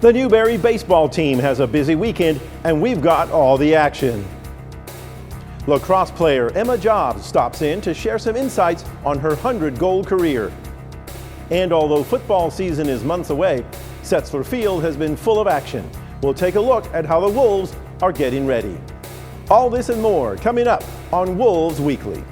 The Newberry baseball team has a busy weekend, and we've got all the action. Lacrosse player Emma Jobs stops in to share some insights on her 100-goal career. And although football season is months away, Setzler Field has been full of action. We'll take a look at how the Wolves are getting ready. All this and more coming up on Wolves Weekly.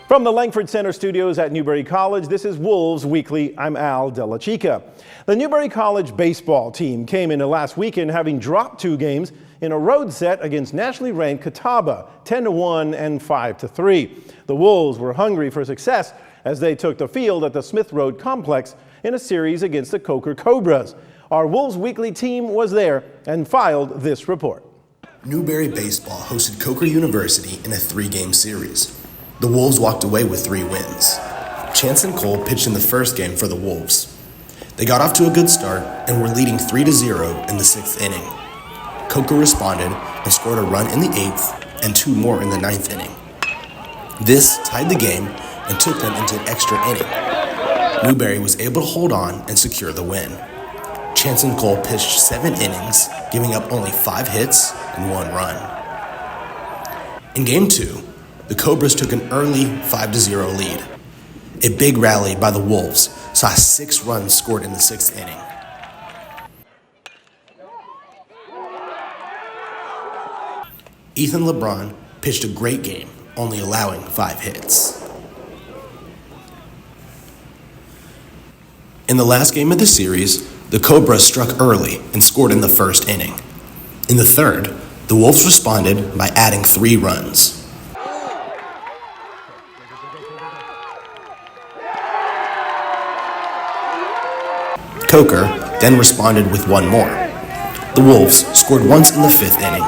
From the Langford Center studios at Newberry College, this is Wolves Weekly. I'm Al Della Chica. The Newberry College baseball team came into last weekend having dropped 2 games in a road set against nationally ranked Catawba, 10-1 and 5-3. The Wolves were hungry for success as they took the field at the Smith Road Complex in a series against the Coker Cobras. Our Wolves Weekly team was there and filed this report. Newberry baseball hosted Coker University in a 3-game series. The Wolves walked away with 3 wins. Chance and Cole pitched in the first game for the Wolves. They got off to a good start and were leading 3-0 in the 6th inning. Coker responded and scored a run in the 8th and 2 more in the 9th inning. This tied the game and took them into an extra inning. Newberry was able to hold on and secure the win. Chance and Cole pitched 7 innings, giving up only 5 hits and 1 run. In Game 2, the Cobras took an early 5-0 lead. A big rally by the Wolves saw 6 runs scored in the 6th inning. Ethan LeBron pitched a great game, only allowing 5 hits. In the last game of the series, the Cobras struck early and scored in the 1st inning. In the 3rd, the Wolves responded by adding 3 runs. Coker then responded with 1 more. The Wolves scored once in the 5th inning.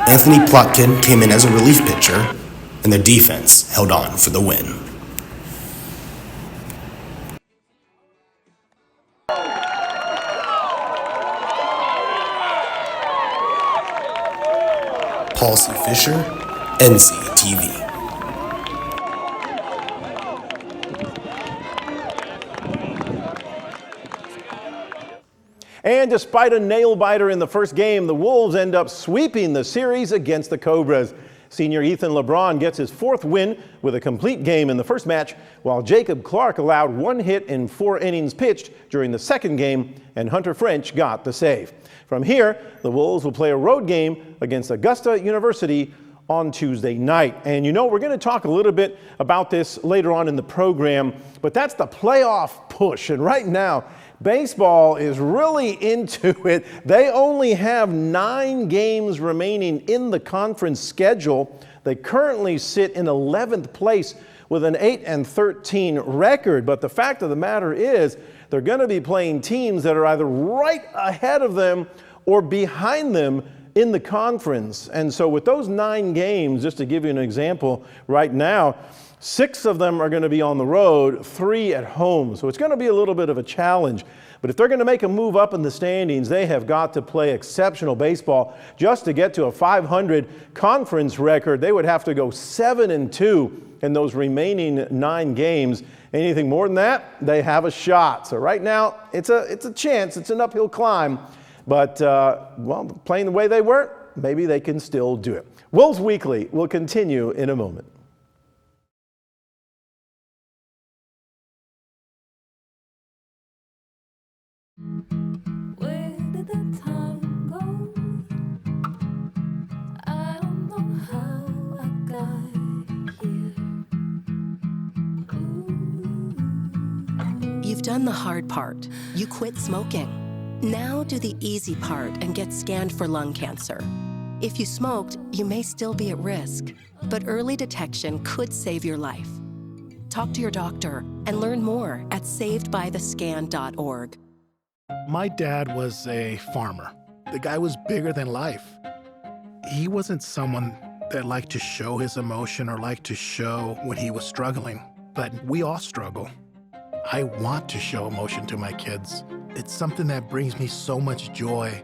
Anthony Plotkin came in as a relief pitcher, and their defense held on for the win. Paul C. Fisher, NCTV. And despite a nail-biter in the first game, the Wolves end up sweeping the series against the Cobras. Senior Ethan LeBron gets his 4th win with a complete game in the first match, while Jacob Clark allowed 1 hit in 4 innings pitched during the 2nd game, and Hunter French got the save. From here, the Wolves will play a road game against Augusta University on Tuesday night. And you know, we're going to talk a little bit about this later on in the program, but that's the playoff push. And right now, baseball is really into it. They only have 9 games remaining in the conference schedule. They currently sit in 11th place with an 8-13 record. But the fact of the matter is, they're going to be playing teams that are either right ahead of them or behind them in the conference. And so with those 9 games, just to give you an example, right now, 6 of them are going to be on the road, 3 at home. So it's going to be a little bit of a challenge. But if they're going to make a move up in the standings, they have got to play exceptional baseball. Just to get to a 500 conference record, they would have to go 7-2 in those remaining 9 games. Anything more than that, they have a shot. So right now, it's a chance. It's an uphill climb. But, well, playing the way they were, maybe they can still do it. Wolves Weekly will continue in a moment. Where did the time go? I don't know how I got here. You've done the hard part. You quit smoking. Now do the easy part and get scanned for lung cancer. If you smoked, you may still be at risk, but early detection could save your life. Talk to your doctor and learn more at savedbythescan.org. My dad was a farmer. The guy was bigger than life. He wasn't someone that liked to show his emotion or liked to show when he was struggling, but we all struggle. I want to show emotion to my kids. It's something that brings me so much joy,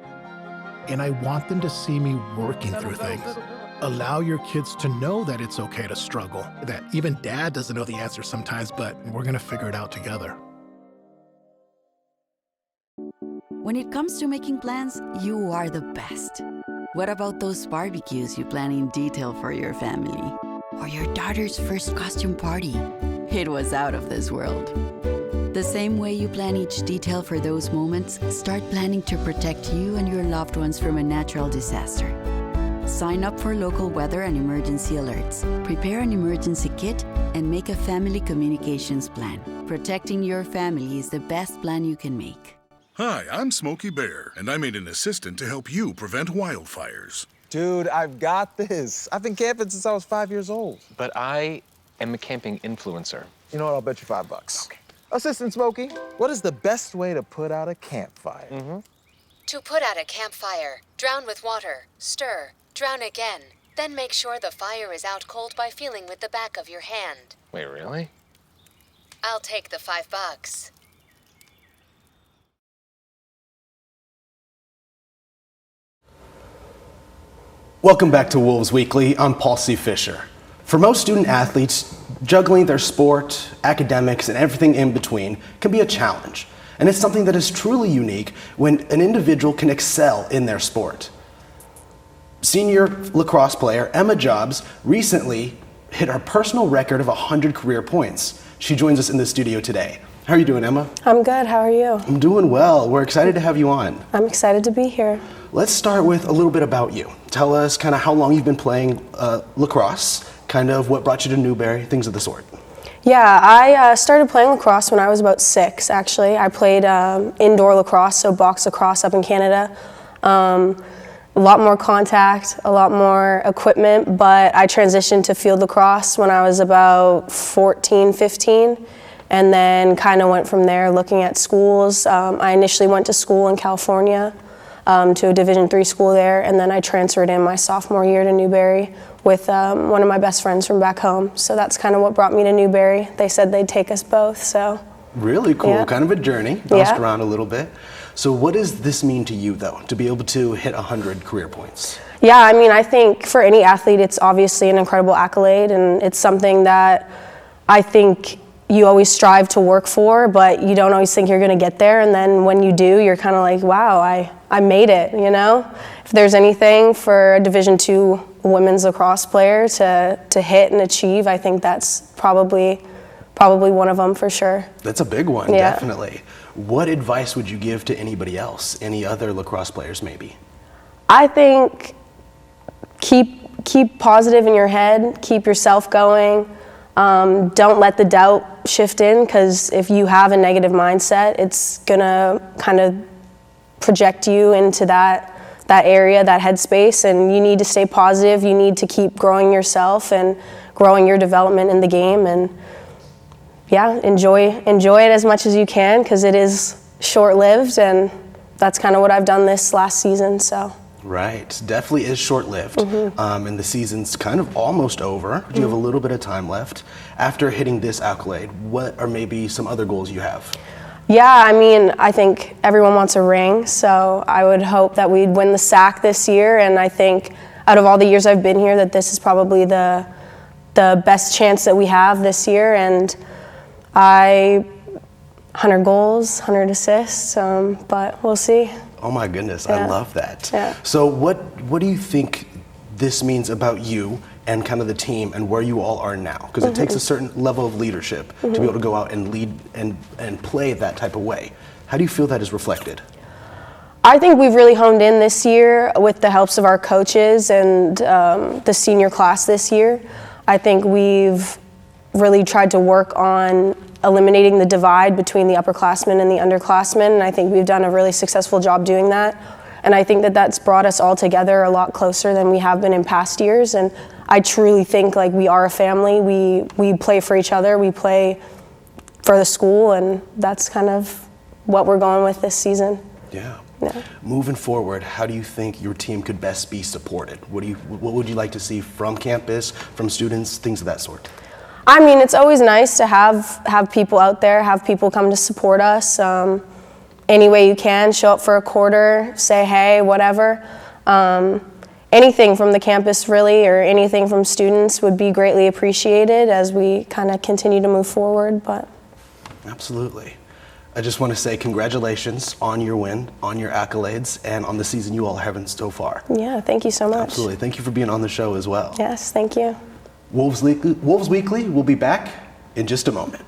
and I want them to see me working through things. Allow your kids to know that it's okay to struggle, that even dad doesn't know the answer sometimes, but we're gonna figure it out together. When it comes to making plans, you are the best. What about those barbecues you plan in detail for your family? Or your daughter's first costume party? It was out of this world. The same way you plan each detail for those moments, start planning to protect you and your loved ones from a natural disaster. Sign up for local weather and emergency alerts. Prepare an emergency kit and make a family communications plan. Protecting your family is the best plan you can make. Hi, I'm Smokey Bear, and I made an assistant to help you prevent wildfires. Dude, I've got this. I've been camping since I was 5 years old. But I am a camping influencer. You know what? I'll bet you $5. Okay. Assistant Smokey, what is the best way to put out a campfire? To put out a campfire, drown with water, stir, drown again. Then make sure the fire is out cold by feeling with the back of your hand. Wait, really? I'll take the $5. Welcome back to Wolves Weekly. I'm Paul C. Fisher. For most student athletes, juggling their sport, academics, and everything in between can be a challenge. And it's something that is truly unique when an individual can excel in their sport. Senior lacrosse player Emma Jobs recently hit her personal record of 100 career points. She joins us in the studio today. How are you doing, Emma? I'm good. How are you? I'm doing well. We're excited to have you on. I'm excited to be here. Let's start with a little bit about you. Tell us kind of how long you've been playing lacrosse, kind of what brought you to Newberry, things of the sort. Yeah, I started playing lacrosse when I was about 6, actually. I played indoor lacrosse, so box lacrosse up in Canada. A lot more contact, a lot more equipment, but I transitioned to field lacrosse when I was about 14, 15, and then kind of went from there looking at schools. I initially went to school in California, to a Division III school there, and then I transferred in my sophomore year to Newberry with one of my best friends from back home. So that's kind of what brought me to Newberry. They said they'd take us both, so. Really cool, yeah. Kind of a journey, bounced around a little bit. So what does this mean to you, though, to be able to hit 100 career points? Yeah, I mean, I think for any athlete, it's obviously an incredible accolade, and it's something that I think you always strive to work for, but you don't always think you're gonna get there, and then when you do, you're kind of like, wow, I made it, you know? If there's anything for a Division II women's lacrosse player to hit and achieve, I think that's probably one of them for sure. That's a big one, Yeah. definitely. What advice would you give to anybody else, any other lacrosse players maybe? I think keep positive in your head, keep yourself going. Don't let the doubt shift in, because if you have a negative mindset, it's gonna kind of project you into that area, that headspace, and you need to stay positive. You need to keep growing yourself and growing your development in the game, and yeah, enjoy it as much as you can, because it is short-lived, and that's kind of what I've done this last season, so. Right, definitely is short-lived, and the season's kind of almost over. You have a little bit of time left. After hitting this accolade, what are maybe some other goals you have? Yeah, I mean, I think everyone wants a ring, so I would hope that we'd win the SAC this year, and I think out of all the years I've been here, that this is probably the best chance that we have this year, and 100 goals, 100 assists, but we'll see. Oh my goodness, Yeah. I love that. Yeah. So what do you think this means about you and kind of the team and where you all are now? Because it takes a certain level of leadership to be able to go out and lead and play that type of way. How do you feel that is reflected? I think we've really honed in this year with the helps of our coaches and the senior class this year. I think we've really tried to work on eliminating the divide between the upperclassmen and the underclassmen, and I think we've done a really successful job doing that. And I think that that's brought us all together a lot closer than we have been in past years. And I truly think like we are a family. We play for each other. We play for the school, and that's kind of what we're going with this season. Yeah. Yeah. Moving forward, how do you think your team could best be supported? What would you like to see from campus, from students, things of that sort? I mean, it's always nice to have people out there, have people come to support us. Any way you can, show up for a quarter, say hey, whatever. Anything from the campus really, or anything from students would be greatly appreciated as we kind of continue to move forward. But absolutely. I just want to say congratulations on your win, on your accolades, and on the season you all are having so far. Yeah, thank you so much. Absolutely. Thank you for being on the show as well. Yes, thank you. Wolves Weekly will be back in just a moment.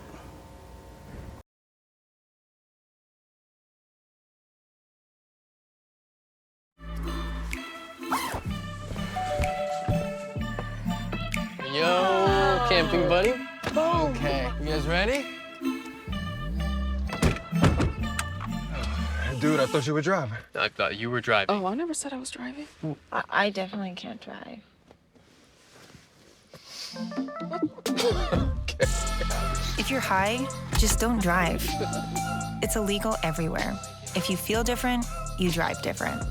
Yo, camping buddy. Okay, you guys ready? Dude, I thought you were driving. I thought you were driving. Oh, I never said I was driving. I definitely can't drive. If you're high, just don't drive. It's illegal everywhere. If you feel different, you drive different.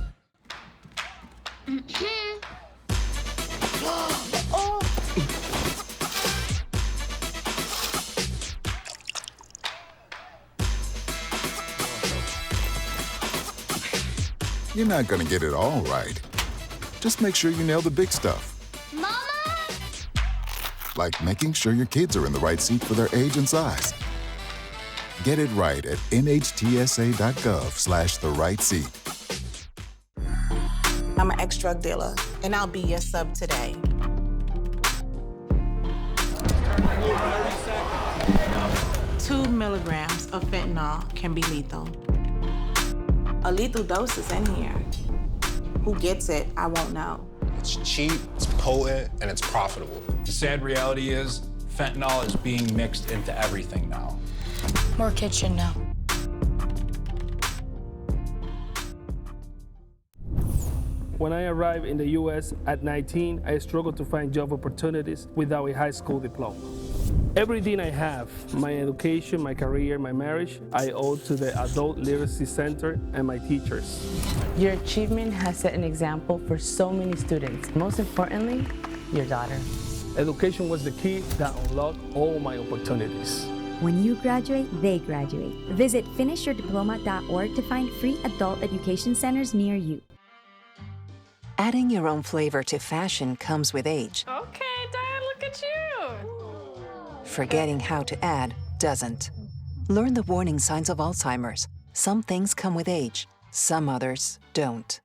You're not gonna get it all right. Just make sure you nail the big stuff. Mama! Like making sure your kids are in the right seat for their age and size. Get it right at nhtsa.gov/therightseat. I'm an ex-drug dealer, and I'll be your sub today. Two milligrams of fentanyl can be lethal. A lethal dose is in here. Who gets it, I won't know. It's cheap, it's potent, and it's profitable. The sad reality is fentanyl is being mixed into everything now. More kids should know. When I arrived in the U.S. at 19, I struggled to find job opportunities without a high school diploma. Everything I have, my education, my career, my marriage, I owe to the Adult Literacy Center and my teachers. Your achievement has set an example for so many students. Most importantly, your daughter. Education was the key that unlocked all my opportunities. When you graduate, they graduate. Visit finishyourdiploma.org to find free adult education centers near you. Adding your own flavor to fashion comes with age. Okay, Dad, look at you. Forgetting how to add doesn't. Learn the warning signs of Alzheimer's. Some things come with age, some others don't.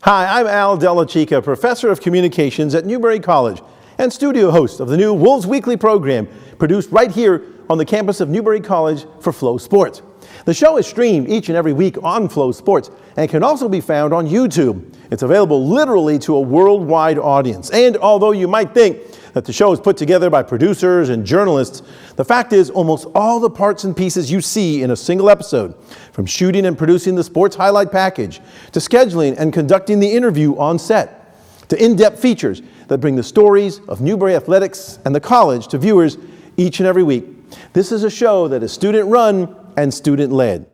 Hi, I'm Al Della Chica, professor of communications at Newberry College and studio host of the new Wolves Weekly program, produced right here on the campus of Newberry College for Flow Sports. The show is streamed each and every week on Flow Sports and can also be found on YouTube. It's available literally to a worldwide audience. And although you might think that the show is put together by producers and journalists, the fact is almost all the parts and pieces you see in a single episode, from shooting and producing the sports highlight package, to scheduling and conducting the interview on set, to in-depth features that bring the stories of Newberry Athletics and the college to viewers each and every week. This is a show that is student-run and student-led.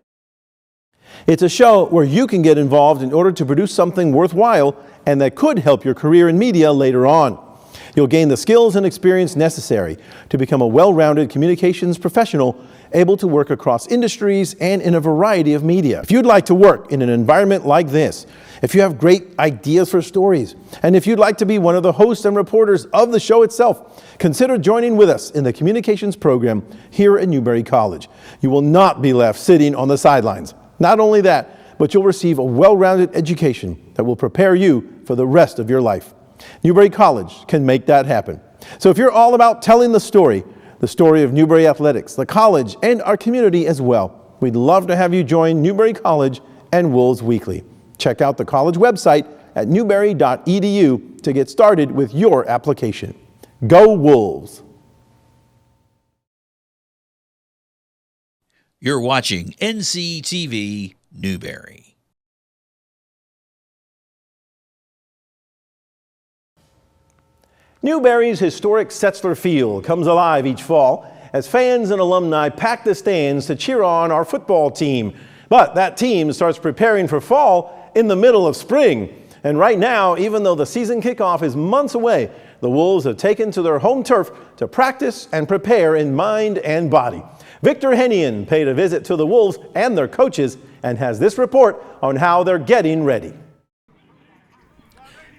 It's a show where you can get involved in order to produce something worthwhile and that could help your career in media later on. You'll gain the skills and experience necessary to become a well-rounded communications professional able to work across industries and in a variety of media. If you'd like to work in an environment like this, if you have great ideas for stories, and if you'd like to be one of the hosts and reporters of the show itself, consider joining with us in the communications program here at Newberry College. You will not be left sitting on the sidelines. Not only that, but you'll receive a well-rounded education that will prepare you for the rest of your life. Newberry College can make that happen. So if you're all about telling the story, the story of Newberry Athletics, the college, and our community as well. We'd love to have you join Newberry College and Wolves Weekly. Check out the college website at newberry.edu to get started with your application. Go Wolves! You're watching NCTV Newberry. Newberry's historic Setzler Field comes alive each fall as fans and alumni pack the stands to cheer on our football team. But that team starts preparing for fall in the middle of spring. And right now, even though the season kickoff is months away, the Wolves have taken to their home turf to practice and prepare in mind and body. Victor Hennian paid a visit to the Wolves and their coaches and has this report on how they're getting ready.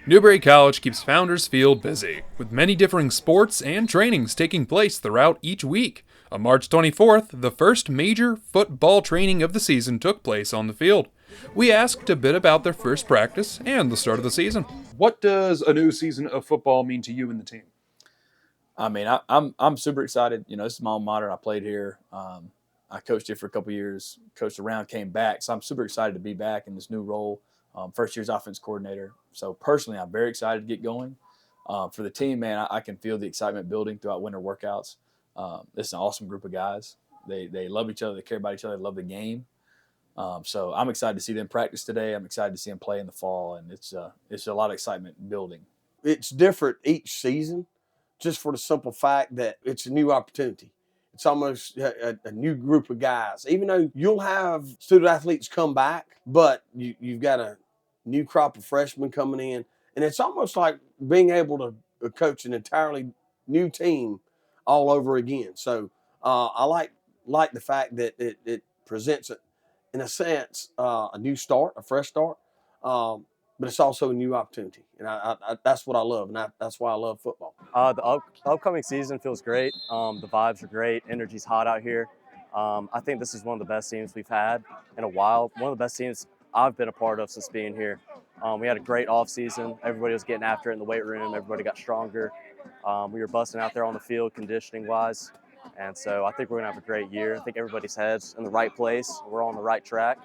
Newberry College keeps Founders Field busy, with many differing sports and trainings taking place throughout each week. On March 24th, the first major football training of the season took place on the field. We asked a bit about their first practice and the start of the season. What does a new season of football mean to you and the team? I mean, I'm super excited. You know, this is my alma mater. I played here. I coached here for a couple years, coached around, came back. So I'm super excited to be back in this new role. First year's offense coordinator. So personally, I'm very excited to get going. For the team, man, I can feel the excitement building throughout winter workouts. This is an awesome group of guys. They love each other. They care about each other. They love the game. So I'm excited to see them practice today. I'm excited to see them play in the fall, and it's a lot of excitement building. It's different each season, just for the simple fact that it's a new opportunity. It's almost a new group of guys. Even though you'll have student athletes come back, but you've got a new crop of freshmen coming in, and it's almost like being able to coach an entirely new team all over again. So I like the fact that it presents it, in a sense, a new start, a fresh start, but it's also a new opportunity, and I that's what I love, and that's why I love football. The upcoming season feels great. The vibes are great. Energy's hot out here. I think this is one of the best teams we've had in a while. One of the best teams I've been a part of since being here. We had a great off season. Everybody was getting after it in the weight room. Everybody got stronger. We were busting out there on the field conditioning wise. And so I think we're going to have a great year. I think everybody's head's in the right place. We're on the right track.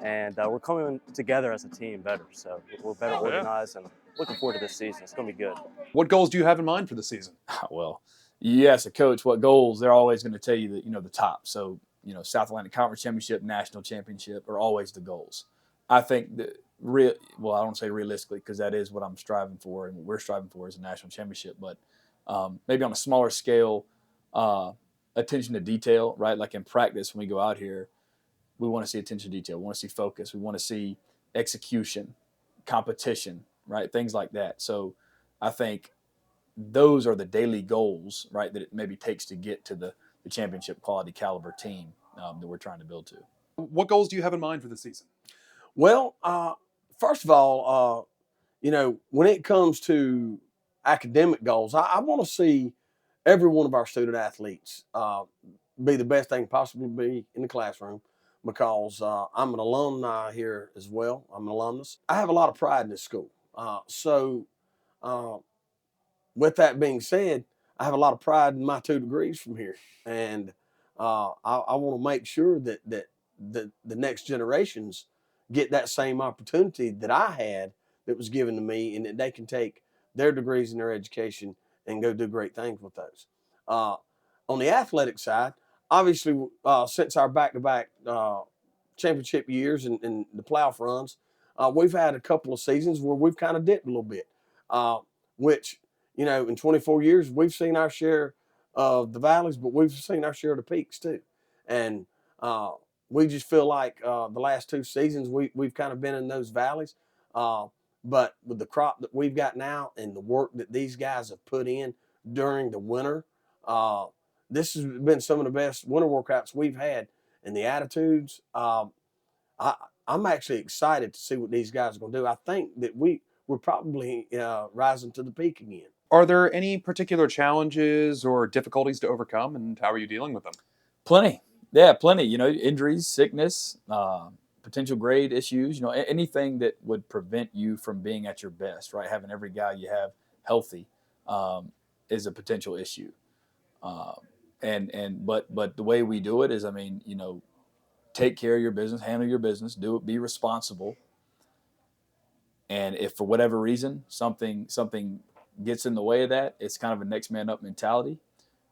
And we're coming together as a team better. So we're better organized and looking forward to this season. It's going to be good. What goals do you have in mind for the season? Well, yes, a coach, what goals? They're always going to tell you that, the top. So, South Atlantic Conference Championship, National Championship are always the goals. I think that I don't say realistically, because that is what I'm striving for and what we're striving for is a national championship. But maybe on a smaller scale, attention to detail, right? Like in practice, when we go out here, we want to see attention to detail. We want to see focus. We want to see execution, competition, right? Things like that. So I think those are the daily goals, right, that it maybe takes to get to the championship quality caliber team that we're trying to build to. What goals do you have in mind for the season? Well, first of all, when it comes to academic goals, I want to see every one of our student athletes be the best they can possibly be in the classroom, because I'm an alumni here as well. I'm an alumnus. I have a lot of pride in this school. With that being said, I have a lot of pride in my 2 degrees from here. And I want to make sure that the next generations get that same opportunity that I had that was given to me, and that they can take their degrees and their education and go do great things with those. On the athletic side, obviously, since our back-to-back championship years and the playoff runs, we've had a couple of seasons where we've kind of dipped a little bit, which, in 24 years, we've seen our share of the valleys, but we've seen our share of the peaks too. And we just feel like the last 2 seasons, we've kind of been in those valleys. But with the crop that we've got now and the work that these guys have put in during the winter, this has been some of the best winter workouts we've had. And the attitudes, I'm actually excited to see what these guys are going to do. I think that we're probably rising to the peak again. Are there any particular challenges or difficulties to overcome, and how are you dealing with them? Plenty. Yeah, plenty. Injuries, sickness, potential grade issues, anything that would prevent you from being at your best, right? Having every guy you have healthy is a potential issue. But the way we do it is, take care of your business, handle your business, do it, be responsible. And if for whatever reason something gets in the way of that, it's kind of a next man up mentality.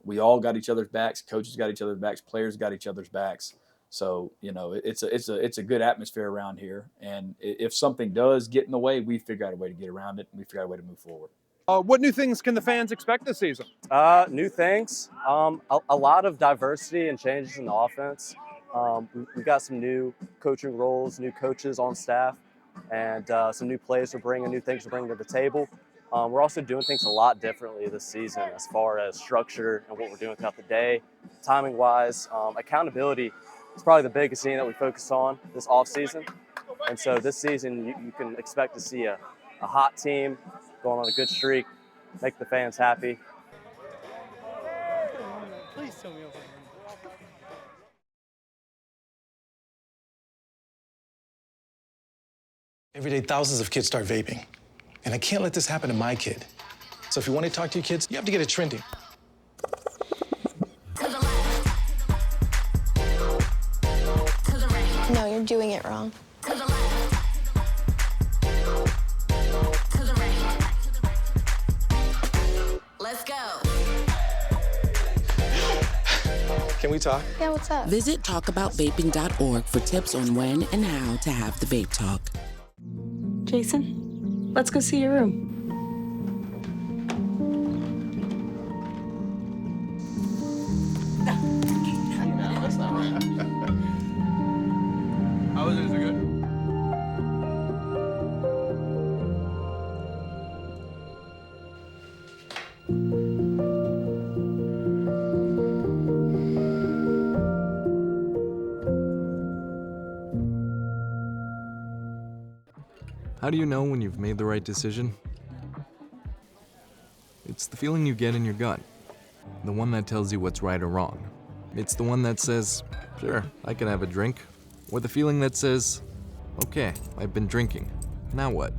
We all got each other's backs. Coaches got each other's backs. Players got each other's backs. So it's a good atmosphere around here. And if something does get in the way, we figure out a way to get around it, and we figure out a way to move forward. What new things can the fans expect this season? New things. A lot of diversity and changes in the offense. We've got some new coaching roles, new coaches on staff, and some new plays we're bringing, new things we're bringing to the table. We're also doing things a lot differently this season as far as structure and what we're doing throughout the day, timing-wise. Accountability is probably the biggest thing that we focus on this offseason. And so this season, you can expect to see a hot team going on a good streak, make the fans happy. Please tell me over. Every day, thousands of kids start vaping. And I can't let this happen to my kid. So if you want to talk to your kids, you have to get it trending. No, you're doing it wrong. Let's go. Can we talk? Yeah, what's up? Visit talkaboutvaping.org for tips on when and how to have the vape talk. Jason, let's go see your room. No, that's not right. How was it? Is it good? How do you know when you've made the right decision? It's the feeling you get in your gut. The one that tells you what's right or wrong. It's the one that says, sure, I can have a drink. Or the feeling that says, okay, I've been drinking. Now what?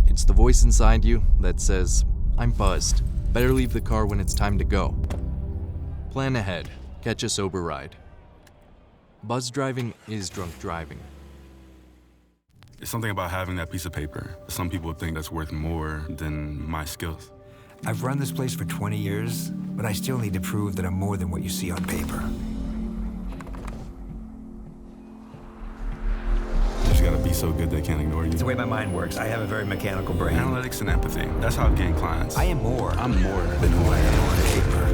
It's the voice inside you that says, I'm buzzed. Better leave the car when it's time to go. Plan ahead. Catch a sober ride. Buzz driving is drunk driving. It's something about having that piece of paper. Some people think that's worth more than my skills. I've run this place for 20 years, but I still need to prove that I'm more than what you see on paper. You just gotta be so good they can't ignore you. It's the way my mind works. I have a very mechanical brain. Analytics and empathy. That's how I've gained clients. I am more. I'm more than who I am on paper.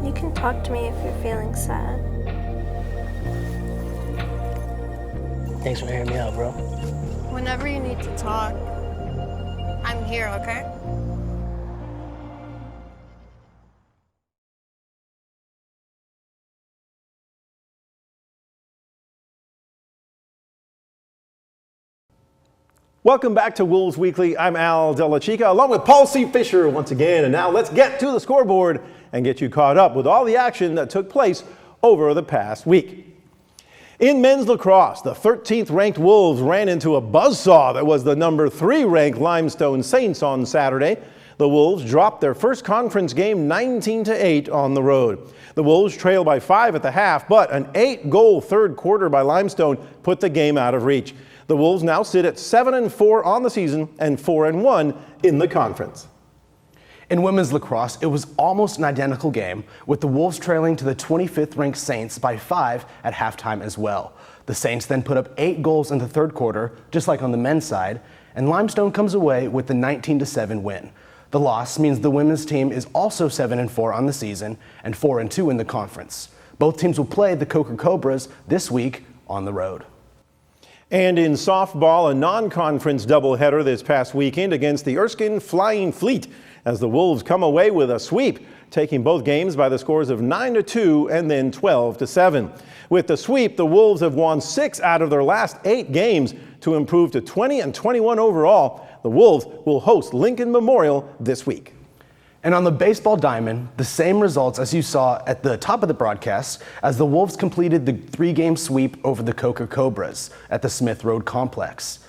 You can talk to me if you're feeling sad. Thanks for hearing me out, bro. Whenever you need to talk, I'm here, okay? Welcome back to Wolves Weekly. I'm Al Della Chica, along with Paul C. Fisher once again. And now let's get to the scoreboard and get you caught up with all the action that took place over the past week. In men's lacrosse, the 13th ranked Wolves ran into a buzzsaw that was the number 3 ranked Limestone Saints on Saturday. The Wolves dropped their first conference game 19-8 on the road. The Wolves trailed by 5 at the half, but an 8-goal third quarter by Limestone put the game out of reach. The Wolves now sit at 7-4 on the season and 4-1 in the conference. In women's lacrosse, it was almost an identical game, with the Wolves trailing to the 25th ranked Saints by 5 at halftime as well. The Saints then put up 8 goals in the third quarter, just like on the men's side, and Limestone comes away with the 19-7 win. The loss means the women's team is also 7-4 on the season and 4-2 in the conference. Both teams will play the Coker Cobras this week on the road. And in softball, a non-conference doubleheader this past weekend against the Erskine Flying Fleet as the Wolves come away with a sweep, taking both games by the scores of 9-2 and then 12-7. With the sweep, the Wolves have won 6 out of their last 8 games to improve to 20-21 overall. The Wolves will host Lincoln Memorial this week. And on the baseball diamond, the same results as you saw at the top of the broadcast as the Wolves completed the 3-game sweep over the Coker Cobras at the Smith Road Complex.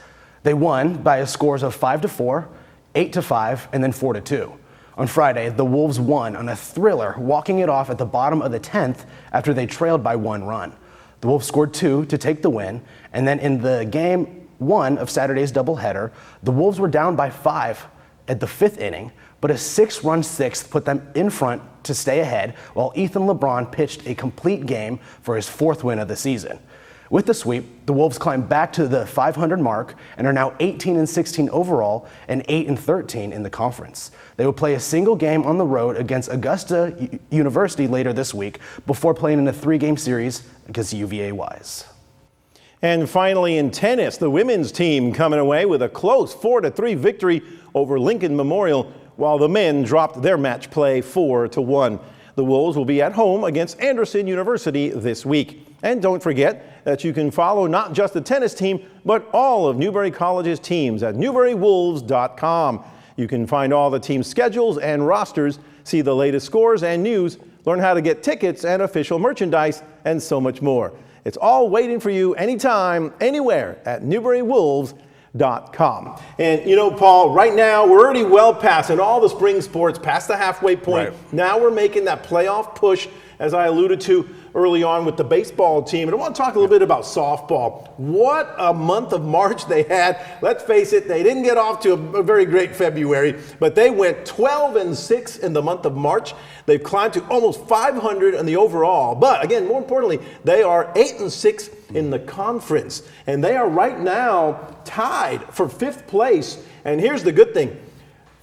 They won by a scores of 5-4, 8-5, and then 4-2. On Friday, the Wolves won on a thriller, walking it off at the bottom of the 10th after they trailed by 1 run. The Wolves scored 2 to take the win, and then in the game 1 of Saturday's doubleheader, the Wolves were down by 5 at the 5th inning, but a 6-run sixth put them in front to stay ahead, while Ethan LeBron pitched a complete game for his 4th win of the season. With the sweep, the Wolves climbed back to the 500 mark and are now 18-16 overall and 8-13 in the conference. They will play a single game on the road against Augusta University later this week before playing in a 3-game series against UVA-Wise. And finally in tennis, the women's team coming away with a close 4-3 victory over Lincoln Memorial, while the men dropped their match play 4-1. The Wolves will be at home against Anderson University this week. And don't forget that you can follow not just the tennis team, but all of Newberry College's teams at newberrywolves.com. You can find all the team schedules and rosters, see the latest scores and news, learn how to get tickets and official merchandise, and so much more. It's all waiting for you anytime, anywhere at newberrywolves.com. And you know, Paul, right now we're already well past in all the spring sports, past the halfway point. Right. Now we're making that playoff push, as I alluded to early on with the baseball team. And I want to talk a little bit about softball. What a month of March they had. Let's face it, they didn't get off to a very great February, but they went 12-6 in the month of March. They've climbed to almost 500 in the overall. But again, more importantly, they are 8-6 in the conference. And they are right now tied for 5th place. And here's the good thing.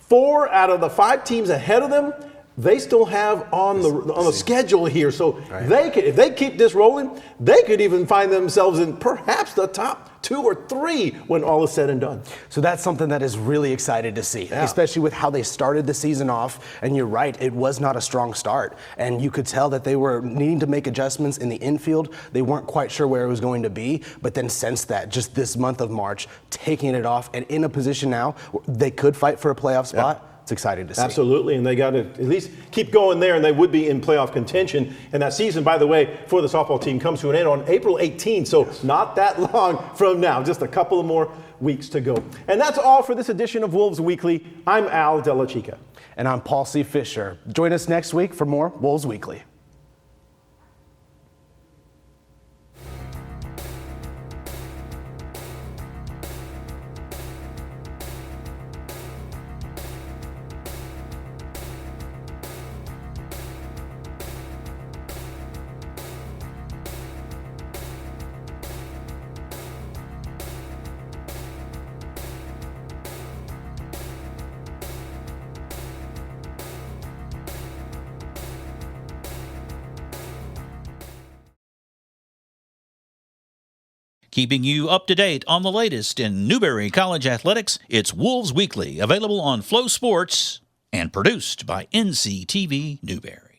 4 out of the 5 teams ahead of them, they still have on the schedule here. So they could, if they keep this rolling, they could even find themselves in perhaps the top 2 or 3 when all is said and done. So that's something that is really excited to see, especially with how they started the season off. And you're right, it was not a strong start. And you could tell that they were needing to make adjustments in the infield. They weren't quite sure where it was going to be, but then since that, just this month of March, taking it off and in a position now, they could fight for a playoff spot. It's exciting to see. Absolutely, and they got to at least keep going there, and they would be in playoff contention. And that season, by the way, for the softball team comes to an end on April 18th, so not that long from now, just a couple of more weeks to go. And that's all for this edition of Wolves Weekly. I'm Al Della Chica. And I'm Paul C. Fisher. Join us next week for more Wolves Weekly. Keeping you up to date on the latest in Newberry College athletics, it's Wolves Weekly, available on Flow Sports and produced by NCTV Newberry.